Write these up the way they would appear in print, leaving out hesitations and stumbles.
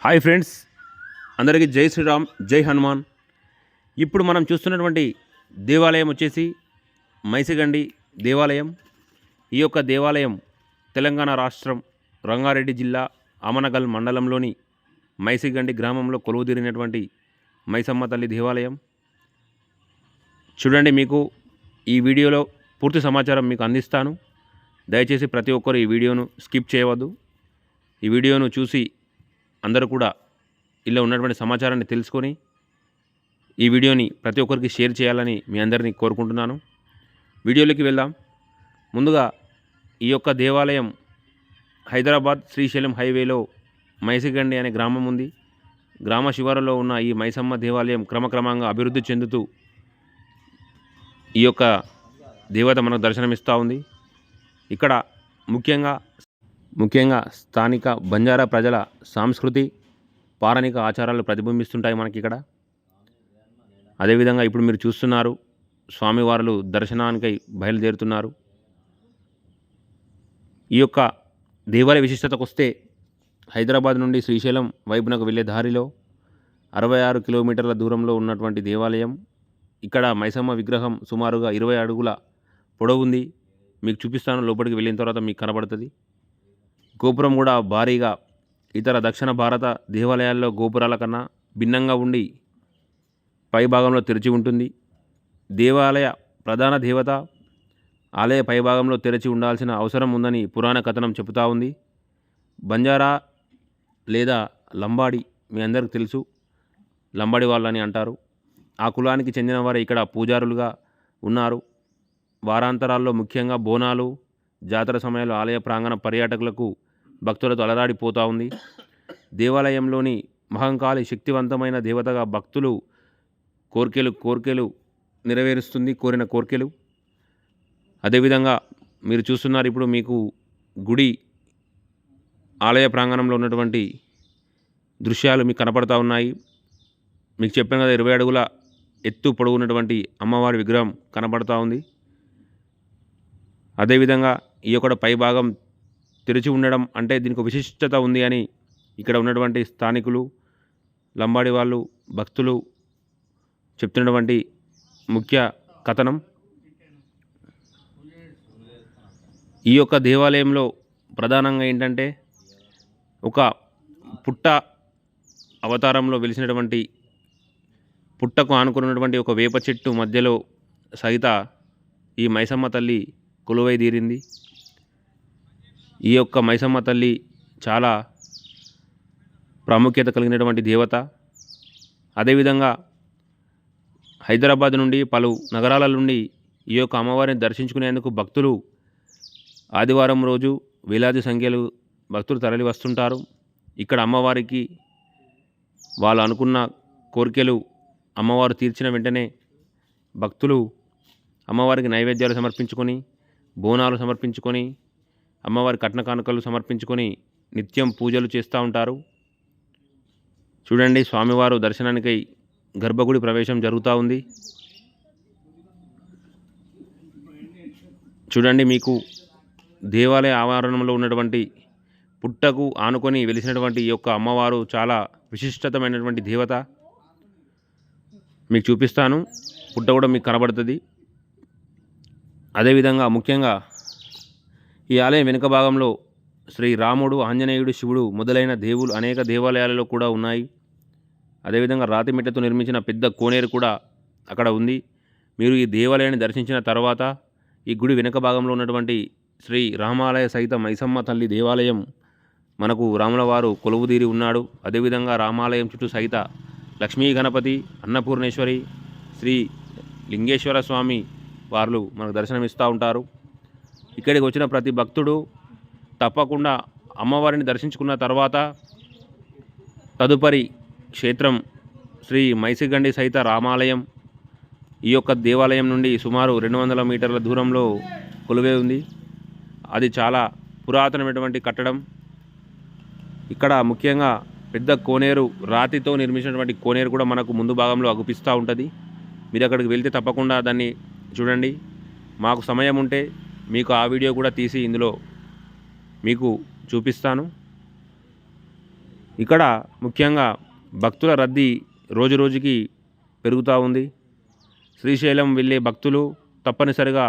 Hi friends, అందరికీ జై శ్రీరామ్, జై హనుమాన్. ఇప్పుడు మనం చూస్తున్నటువంటి దేవాలయం వచ్చేసి మైసిగండి దేవాలయం. ఈ యొక్క దేవాలయం తెలంగాణ రాష్ట్రం రంగారెడ్డి జిల్లా అమనగల్ మండలంలోని మైసిగండి గ్రామంలో కొలువుదీరినటువంటి మైసమ్మ తల్లి దేవాలయం. చూడండి, మీకు ఈ వీడియోలో పూర్తి సమాచారం మీకు అందిస్తాను. దయచేసి ప్రతి ఒక్కరు ఈ వీడియోను స్కిప్ చేయవద్దు. ఈ వీడియోను చూసి అందరూ కూడా ఇలా ఉన్నటువంటి సమాచారాన్ని తెలుసుకొని ఈ వీడియోని ప్రతి ఒక్కరికి షేర్ చేయాలని మీ అందరినీ కోరుకుంటున్నాను. వీడియోలోకి వెళ్దాం. ముందుగా ఈ యొక్క దేవాలయం హైదరాబాద్ శ్రీశైలం హైవేలో మైసిగండి అనే గ్రామం ఉంది. గ్రామ శివారులో ఉన్న ఈ మైసమ్మ దేవాలయం క్రమక్రమంగా అభివృద్ధి చెందుతూ ఈ యొక్క దేవత మనకు దర్శనమిస్తూ ఉంది. ఇక్కడ ముఖ్యంగా స్థానిక బంజారా ప్రజల సంస్కృతి, పారణిక ఆచారాలు ప్రతిబింబిస్తుంటాయి మనకి ఇక్కడ. అదేవిధంగా ఇప్పుడు మీరు చూస్తున్నారు, స్వామివారులు దర్శనానికై బయలుదేరుతున్నారు. ఈ యొక్క దేవాలయ విశిష్టతకు వస్తే, హైదరాబాద్ నుండి శ్రీశైలం వైపునకు వెళ్ళే దారిలో 66 కిలోమీటర్ల దూరంలో ఉన్నటువంటి దేవాలయం. ఇక్కడ మైసమ్మ విగ్రహం సుమారుగా 20 అడుగుల పొడవు ఉంది. మీకు చూపిస్తాను, లోపలికి వెళ్ళిన తర్వాత మీకు కనబడుతుంది. గోపురం కూడా భారీగా ఇతర దక్షిణ భారత దేవాలయాల్లో గోపురాల కన్నా భిన్నంగా ఉండి పైభాగంలో తెరిచి ఉంటుంది. దేవాలయ ప్రధాన దేవత ఆలయ పైభాగంలో తెరిచి ఉండాల్సిన అవసరం ఉందని పురాణ కథనం చెబుతూ ఉంది. బంజారా లేదా లంబాడి మీ అందరికీ తెలుసు, లంబాడి వాళ్ళని అంటారు. ఆ కులానికి చెందిన వారు ఇక్కడ పూజారులుగా ఉన్నారు. వారాంతరాల్లో ముఖ్యంగా బోనాలు, జాతర సమయంలో ఆలయ ప్రాంగణ పర్యాటకులకు భక్తులతో అలరాడిపోతూ ఉంది. దేవాలయంలోని మహంకాళి శక్తివంతమైన దేవతగా భక్తులు కోరికలు నెరవేరుస్తుంది, కోరిన కోరికలు. అదేవిధంగా మీరు చూస్తున్నారు, ఇప్పుడు మీకు గుడి ఆలయ ప్రాంగణంలో ఉన్నటువంటి దృశ్యాలు మీకు కనపడతా ఉన్నాయి. మీకు చెప్పాను కదా, 20 అడుగుల ఎత్తు పొడవున్నటువంటి అమ్మవారి విగ్రహం కనపడతా ఉంది. అదేవిధంగా ఈ యొక్క పైభాగం తెరిచి ఉండడం అంటే దీనికి విశిష్టత ఉంది అని ఇక్కడ ఉన్నటువంటి స్థానికులు, లంబాడి వాళ్ళు, భక్తులు చెప్తున్నటువంటి ముఖ్య కథనం. ఈ యొక్క దేవాలయంలో ప్రధానంగా ఏంటంటే, ఒక పుట్ట అవతారంలో వెలిసినటువంటి, పుట్టకు ఆనుకున్నటువంటి ఒక వేప చెట్టు మధ్యలో సహిత ఈ మైసమ్మ తల్లి కొలువై తీరింది. ఈ యొక్క మైసమ్మ తల్లి చాలా ప్రాముఖ్యత కలిగినటువంటి దేవత. అదేవిధంగా హైదరాబాద్ నుండి పలు నగరాల నుండి ఈ యొక్క అమ్మవారిని దర్శించుకునేందుకు భక్తులు ఆదివారం రోజు వేలాది సంఖ్యలో భక్తులు తరలి వస్తుంటారు. ఇక్కడ అమ్మవారికి వాళ్ళు అనుకున్న కోరికలు అమ్మవారు తీర్చిన వెంటనే భక్తులు అమ్మవారికి నైవేద్యాలు సమర్పించుకొని, బోనాలు సమర్పించుకొని, అమ్మవారి కట్న కానుకలు సమర్పించుకొని నిత్యం పూజలు చేస్తూ ఉంటారు. చూడండి, స్వామివారు దర్శనానికై గర్భగుడి ప్రవేశం జరుగుతూ ఉంది. చూడండి, మీకు దేవాలయ ఆవరణంలో ఉన్నటువంటి పుట్టకు ఆనుకొని వెలిసినటువంటి ఈ యొక్క అమ్మవారు చాలా విశిష్టతమైనటువంటి దేవత. మీకు చూపిస్తాను, పుట్ట కూడా మీకు కనబడుతుంది. అదేవిధంగా ముఖ్యంగా ఈ ఆలయం వెనుక భాగంలో శ్రీ రాముడు, ఆంజనేయుడు, శివుడు మొదలైన దేవులు అనేక దేవాలయాలలో కూడా ఉన్నాయి. అదేవిధంగా రాతి మిట్టతో నిర్మించిన పెద్ద కోనేరు కూడా అక్కడ ఉంది. మీరు ఈ దేవాలయాన్ని దర్శించిన తర్వాత ఈ గుడి వెనుక భాగంలో ఉన్నటువంటి శ్రీ రామాలయ సహిత మైసమ్మ తల్లి దేవాలయం, మనకు రాముల వారు కొలువుదీరి ఉన్నాడు. అదేవిధంగా రామాలయం చుట్టూ సహిత లక్ష్మీ గణపతి, అన్నపూర్ణేశ్వరి, శ్రీ లింగేశ్వర స్వామి వారు మనకు దర్శనమిస్తూ ఉంటారు. ఇక్కడికి వచ్చిన ప్రతి భక్తుడు తప్పకుండా అమ్మవారిని దర్శించుకున్న తర్వాత తదుపరి క్షేత్రం శ్రీ మైసిగండి సహిత రామాలయం. ఈ యొక్క దేవాలయం నుండి సుమారు 200 మీటర్ల దూరంలో కొలువై ఉంది. అది చాలా పురాతనమైనటువంటి కట్టడం. ఇక్కడ ముఖ్యంగా పెద్ద కోనేరు, రాతితో నిర్మించినటువంటి కోనేరు కూడా మనకు ముందు భాగంలో అగుపిస్తూ ఉంటుంది. మీరు అక్కడికి వెళ్తే తప్పకుండా దాన్ని చూడండి. మాకు సమయం ఉంటే మీకు ఆ వీడియో కూడా తీసి ఇందులో మీకు చూపిస్తాను. ఇక్కడ ముఖ్యంగా భక్తుల రద్దీ రోజు రోజుకి పెరుగుతూ ఉంది. శ్రీశైలం వెళ్ళే భక్తులు తప్పనిసరిగా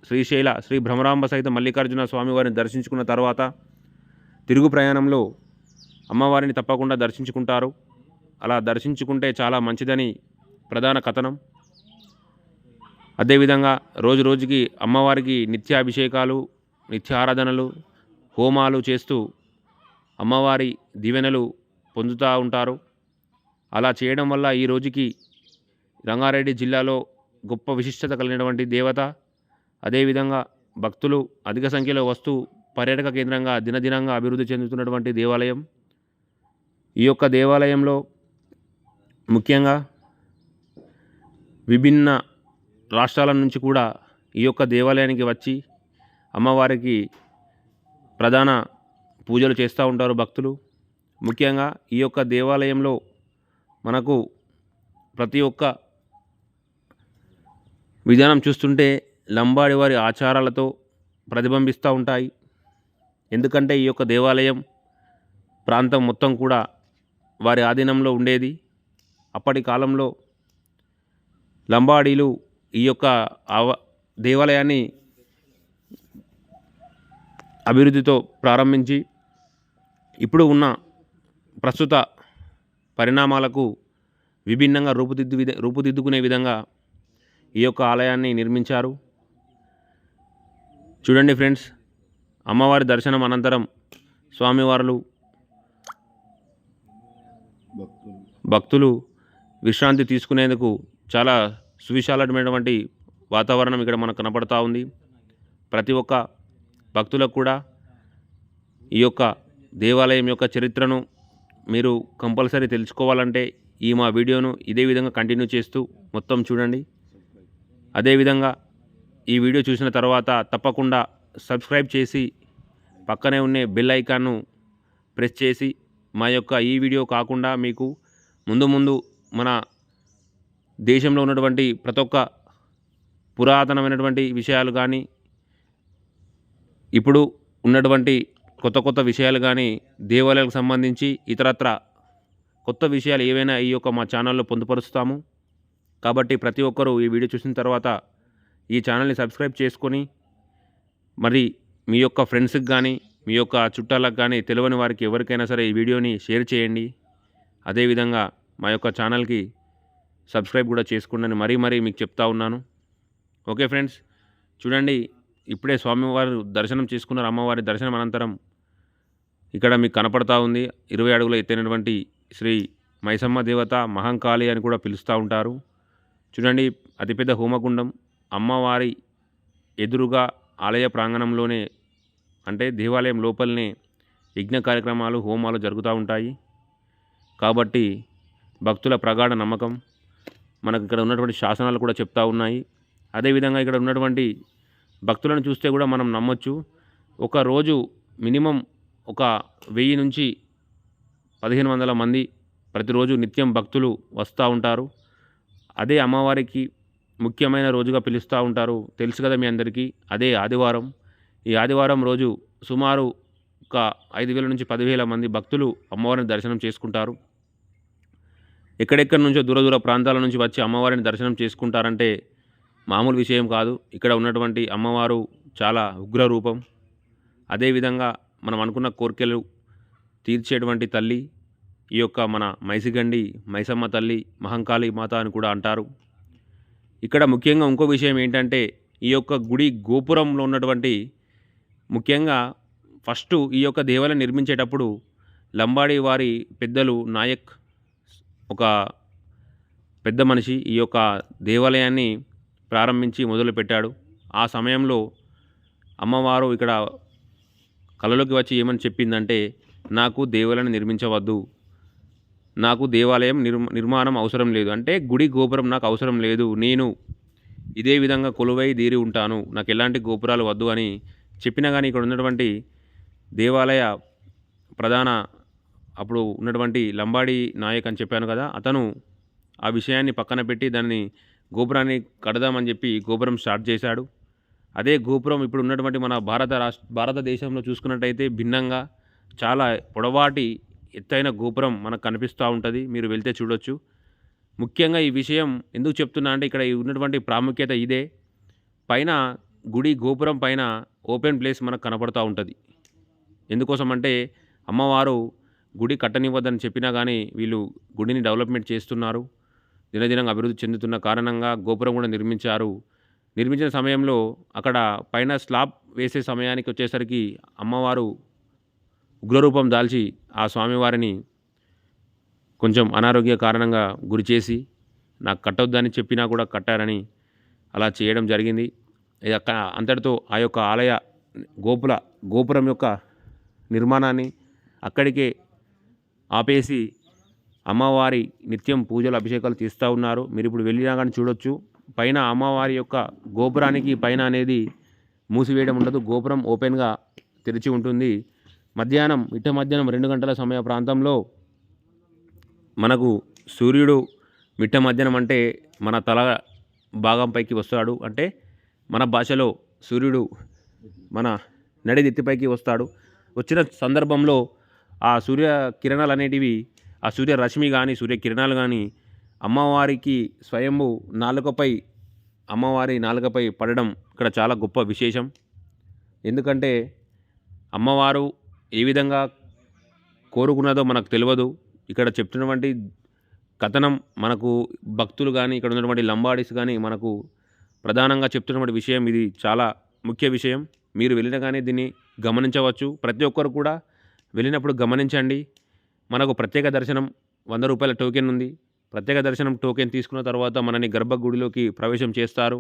శ్రీశైల శ్రీ భ్రమరాంబ సహిత మల్లికార్జున స్వామివారిని దర్శించుకున్న తర్వాత తిరుగు ప్రయాణంలో అమ్మవారిని తప్పకుండా దర్శించుకుంటారు. అలా దర్శించుకుంటే చాలా మంచిదని ప్రధాన కథనం. అదేవిధంగా రోజు రోజుకి అమ్మవారికి నిత్యాభిషేకాలు, నిత్యారాధనలు, హోమాలు చేస్తూ అమ్మవారి దీవెనలు పొందుతూ ఉంటారు. అలా చేయడం వల్ల ఈ రోజుకి రంగారెడ్డి జిల్లాలో గొప్ప విశిష్టత కలిగినటువంటి దేవత. అదేవిధంగా భక్తులు అధిక సంఖ్యలో వస్తూ పర్యాటక కేంద్రంగా దినదినంగా అభివృద్ధి చెందుతున్నటువంటి దేవాలయం. ఈ యొక్క దేవాలయంలో ముఖ్యంగా విభిన్న రాష్ట్రాల నుంచి కూడా ఈ యొక్క దేవాలయానికి వచ్చి అమ్మవారికి ప్రధాన పూజలు చేస్తూ ఉంటారు భక్తులు. ముఖ్యంగా ఈ యొక్క దేవాలయంలో మనకు ప్రతి ఒక్క విధానం చూస్తుంటే లంబాడి వారి ఆచారాలతో ప్రతిబింబిస్తూ ఉంటాయి. ఎందుకంటే ఈ యొక్క దేవాలయం ప్రాంతం మొత్తం కూడా వారి ఆధీనంలో ఉండేది. అప్పటి కాలంలో లంబాడీలు ఈ యొక్క దేవాలయాన్ని అభివృద్ధితో ప్రారంభించి ఇప్పుడు ఉన్న ప్రస్తుత పరిణామాలకు విభిన్నంగా రూపుదిద్దుకునే విధంగా ఈ యొక్క ఆలయాన్ని నిర్మించారు. చూడండి ఫ్రెండ్స్, అమ్మవారి దర్శనం అనంతరం స్వామివార్లు భక్తులు విశ్రాంతి తీసుకునేందుకు చాలా సువిశాలమైనటువంటి వాతావరణం ఇక్కడ మనకు కనపడతా ఉంది. ప్రతి ఒక్క భక్తులకు కూడా ఈ యొక్క దేవాలయం యొక్క చరిత్రను మీరు కంపల్సరీ తెలుసుకోవాలంటే ఈ మా వీడియోను ఇదే విధంగా కంటిన్యూ చేస్తూ మొత్తం చూడండి. అదేవిధంగా ఈ వీడియో చూసిన తర్వాత తప్పకుండా సబ్స్క్రైబ్ చేసి పక్కనే ఉన్న బెల్ ఐకాన్ను ప్రెస్ చేసి మా యొక్క ఈ వీడియో కాకుండా మీకు ముందు మన దేశంలో ఉన్నటువంటి ప్రతి ఒక్క పురాతనమైనటువంటి విషయాలు కానీ ఇప్పుడు ఉన్నటువంటి కొత్త విషయాలు కానీ దేవాలయాలకు సంబంధించి ఇతరత్ర కొత్త విషయాలు ఏవైనా ఈ యొక్క మా ఛానల్లో పొందుపరుస్తాము. కాబట్టి ప్రతి ఒక్కరూ ఈ వీడియో చూసిన తర్వాత ఈ ఛానల్ని సబ్స్క్రైబ్ చేసుకొని మరి మీ యొక్క ఫ్రెండ్స్కి కానీ మీ యొక్క చుట్టాలకు కానీ తెలియని వారికి ఎవరికైనా సరే ఈ వీడియోని షేర్ చేయండి. అదేవిధంగా మా యొక్క ఛానల్కి సబ్స్క్రైబ్ కూడా చేసుకోండి మరీ మీకు చెప్తా ఉన్నాను. ఓకే ఫ్రెండ్స్, చూడండి, ఇప్పుడే స్వామివారి దర్శనం చేసుకున్నారు. అమ్మవారి దర్శనం అనంతరం ఇక్కడ మీకు కనపడతా ఉంది 20 అడుగుల ఎత్తైనటువంటి శ్రీ మైసమ్మ దేవత, మహంకాళి అని కూడా పిలుస్తూ ఉంటారు. చూడండి, అతిపెద్ద హోమగుండం అమ్మవారి ఎదురుగా ఆలయ ప్రాంగణంలోనే, అంటే దేవాలయం లోపలనే యజ్ఞ కార్యక్రమాలు, హోమాలు జరుగుతూ ఉంటాయి. కాబట్టి భక్తుల ప్రగాఢ నమ్మకం మనకు ఇక్కడ ఉన్నటువంటి శాసనాలు కూడా చెప్తా ఉన్నాయి. అదేవిధంగా ఇక్కడ ఉన్నటువంటి భక్తులను చూస్తే కూడా మనం నమ్మొచ్చు. ఒక రోజు మినిమం ఒక 1000 నుంచి 1500 మంది ప్రతిరోజు నిత్యం భక్తులు వస్తూ ఉంటారు. అదే అమ్మవారికి ముఖ్యమైన రోజుగా పిలుస్తూ ఉంటారు. తెలుసు కదా మీ అందరికీ, అదే ఆదివారం. ఈ ఆదివారం రోజు సుమారు ఒక 5000 నుంచి 10,000 మంది భక్తులు అమ్మవారిని దర్శనం చేసుకుంటారు. ఎక్కడెక్కడి నుంచో దూర ప్రాంతాల నుంచి వచ్చి అమ్మవారిని దర్శనం చేసుకుంటారంటే మామూలు విషయం కాదు. ఇక్కడ ఉన్నటువంటి అమ్మవారు చాలా ఉగ్ర రూపం. అదేవిధంగా మనం అనుకున్న కోరికలు తీర్చేటువంటి తల్లి ఈ యొక్క మన మైసిగండి మైసమ్మ తల్లి, మహంకాళి మాత అని కూడా అంటారు. ఇక్కడ ముఖ్యంగా ఇంకో విషయం ఏంటంటే ఈ యొక్క గుడి గోపురంలో ఉన్నటువంటి ముఖ్యంగా ఫస్ట్ ఈ యొక్క దేవాలయం నిర్మించేటప్పుడు లంబాడి వారి పెద్దలు నాయక్, ఒక పెద్ద మనిషి ఈ యొక్క దేవాలయాన్ని ప్రారంభించి మొదలుపెట్టాడు. ఆ సమయంలో అమ్మవారు ఇక్కడ కలలోకి వచ్చి ఏమని చెప్పిందంటే, నాకు దేవాలయాన్ని నిర్మించవద్దు, నాకు దేవాలయం నిర్మాణం అవసరం లేదు, అంటే గుడి గోపురం నాకు అవసరం లేదు, నేను ఇదే విధంగా కొలువై తీరి ఉంటాను, నాకు ఎలాంటి గోపురాలు వద్దు అని చెప్పినా కానీ ఇక్కడ ఉన్నటువంటి దేవాలయ ప్రధాన అప్పుడు ఉన్నటువంటి లంబాడి నాయక్ అని చెప్పాను కదా, అతను ఆ విషయాన్ని పక్కన పెట్టి దాన్ని గోపురాన్ని కడదామని చెప్పి గోపురం స్టార్ట్ చేశాడు. అదే గోపురం ఇప్పుడు ఉన్నటువంటి మన భారతదేశంలో చూసుకున్నట్టయితే భిన్నంగా చాలా పొడవాటి ఎత్తైన గోపురం మనకు కనిపిస్తూ ఉంటుంది. మీరు వెళ్తే చూడొచ్చు. ముఖ్యంగా ఈ విషయం ఎందుకు చెప్తున్నా అంటే ఇక్కడ ఉన్నటువంటి ప్రాముఖ్యత ఇదే. పైన గుడి గోపురం పైన ఓపెన్ ప్లేస్ మనకు కనపడతా ఉంటది. ఎందుకోసం అంటే అమ్మవారు గుడి కట్టనివ్వద్దని చెప్పినా గానీ వీళ్ళు గుడిని డెవలప్‌మెంట్ చేస్తున్నారు. దినదినంగా అభివృద్ధి చెందుతున్న కారణంగా గోపురం కూడా నిర్మించారు. నిర్మించిన సమయంలో అక్కడ పైన స్లాబ్ వేసే సమయానికి వచ్చేసరికి అమ్మవారు ఉగ్రరూపం దాల్చి ఆ స్వామివారిని కొంచెం అనారోగ్య కారణంగా గురిచేసి నాకు కట్టొద్దని చెప్పినా కూడా కట్టారని అలా చేయడం జరిగింది. అంతటితో ఆ యొక్క ఆలయ గోపురం యొక్క నిర్మాణాన్ని అక్కడికే ఆపేసి అమ్మవారి నిత్యం పూజలు అభిషేకాలు తీస్తూ ఉన్నారు. మీరు ఇప్పుడు వెళ్ళినా కానీ చూడొచ్చు. పైన అమ్మవారి యొక్క గోపురానికి పైన అనేది మూసివేయడం ఉండదు. గోపురం ఓపెన్గా తెరిచి ఉంటుంది. మధ్యాహ్నం 2 గంటల సమయ ప్రాంతంలో మనకు సూర్యుడు మిట్ట మధ్యాహ్నం అంటే మన తల భాగం పైకి వస్తాడు. అంటే మన భాషలో సూర్యుడు మన నడిదిత్తిపైకి వస్తాడు. వచ్చిన సందర్భంలో ఆ సూర్య కిరణాలు అనేటివి, ఆ సూర్యరశ్మి కానీ సూర్యకిరణాలు కానీ అమ్మవారికి స్వయంభూ అమ్మవారి నాలుకపై పడడం ఇక్కడ చాలా గొప్ప విశేషం. ఎందుకంటే అమ్మవారు ఏ విధంగా కోరుకున్నదో మనకు తెలియదు. ఇక్కడ చెప్తున్నటువంటి కథనం మనకు భక్తులు కానీ ఇక్కడ ఉన్నటువంటి లంబాడీస్ కానీ మనకు ప్రధానంగా చెప్తున్నటువంటి విషయం ఇది చాలా ముఖ్య విషయం. మీరు వెళ్ళినా కానీ దీన్ని గమనించవచ్చు. ప్రతి ఒక్కరు కూడా వెళ్ళినప్పుడు గమనించండి. మనకు ప్రత్యేక దర్శనం ₹100 టోకెన్ ఉంది. ప్రత్యేక దర్శనం టోకెన్ తీసుకున్న తర్వాత మనని గర్భగుడిలోకి ప్రవేశం చేస్తారు.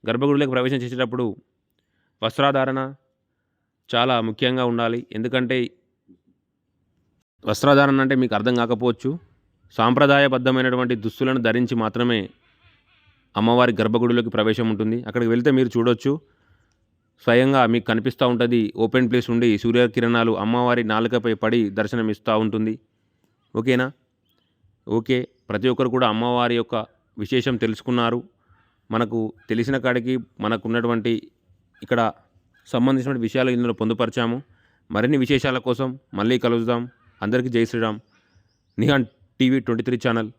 గర్భగుడిలోకి ప్రవేశం చేసేటప్పుడు వస్త్రాధారణ చాలా ముఖ్యంగా ఉండాలి. ఎందుకంటే వస్త్రాధారణ అంటే మీకు అర్థం కాకపోవచ్చు. సాంప్రదాయబద్ధమైనటువంటి దుస్తులను ధరించి మాత్రమే అమ్మవారి గర్భగుడిలోకి ప్రవేశం ఉంటుంది. అక్కడికి వెళ్తే మీరు చూడొచ్చు. స్వయంగా మీకు కనిపిస్తూ ఉంటుంది. ఓపెన్ ప్లేస్ ఉండి సూర్యకిరణాలు అమ్మవారి నాలుకపై పడి దర్శనం ఇస్తూ ఉంటుంది. ఓకేనా? ఓకే. ప్రతి ఒక్కరు కూడా అమ్మవారి యొక్క విశేషం తెలుసుకున్నారు. మనకు తెలిసిన కాడికి మనకున్నటువంటి ఇక్కడ సంబంధించిన విషయాలు ఇందులో పొందుపరిచాము. మరిన్ని విశేషాల కోసం మళ్ళీ కలుద్దాం. అందరికీ జై శ్రీరామ్. Nihan TV 23 channel.